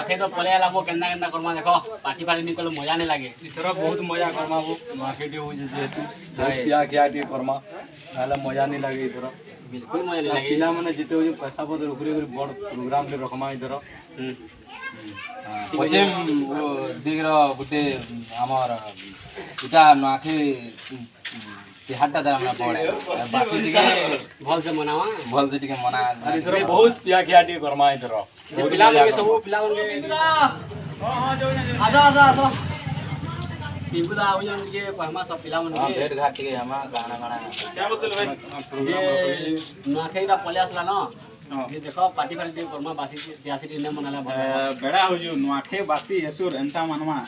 आखे तो पले लागो केन्ना केन्ना करमा देखो पार्टी फाटी निकल मजा नहीं लागे इथर बहुत मजा करमा वो मार्केट हो जेतु पिया किया टी करमा नाला मजा नहीं लागे इथर बिल्कुल मजा नहीं लागे पिला माने जिते हो पैसा पत्र उकरे बड़ प्रोग्राम ले रखमा इथर पचे दिगर गुटे हमर इटा नाखे तिहाटा दा हमरा पड़े बासी दिगे भल से मनावा भल से दिगे मना इथर बहुत पिया किया टी करमा इथर पिला के सब पिला के आजा आजा आजा टीपू दा आउ जन के पहमा सब पिला मन के भेट घाट के हमा गाना गाना क्या बोलते भाई ये नाखेरा पले आसला न ये देखो पार्टी फाटी करमा बासी त्यासी दिन मनाला बेड़ा हो जो नुआखे बासी यसुर एंता मनवा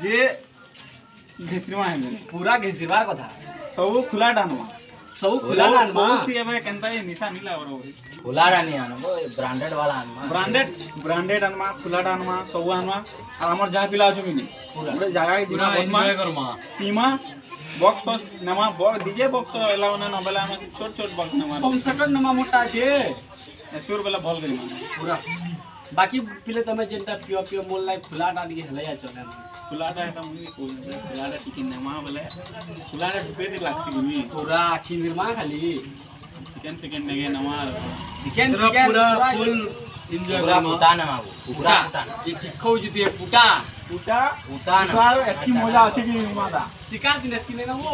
जे घिसरीमा है पूरा घिसिरवार कथा सब खुला डानवा सब खुला डानवा बहुत ही एबे केनता निशा नीला बरो खुला रानी आनो ब्रांडेड वाला आनो ब्रांडेड अनमा खुला डानवा सब अनमा और हमर जहां पिला जो मिनी पूरा जगह के जिना बसमा करमा पीमा बॉक्स तो नमा बॉक्स डीजे बॉक्स तो एलाव न नबेला में छोट छोट बॉक्स नमा कम सकट नमा मोटा छे यसुर बेला भल गई पूरा बाकी पिले तमे जेंटा पियो पियो मोल लाई खुला डाल के हलया चले खुलाडा এটা মুই কই খুলাডা টিকে নেমা বলে খুলাডা ঢুকে দি লাগছি তুমি पूरा आखी निर्मा खाली चिकन चिकन नेगे नवा चिकन पूरा फुल एंजॉय पूरा पुटा ना मागो पूरा ये टिखौ जुते पुटा उटा पुटा ना उटा एथि मजा আছে কি মাদা शिकार दिन एथि ने ना वो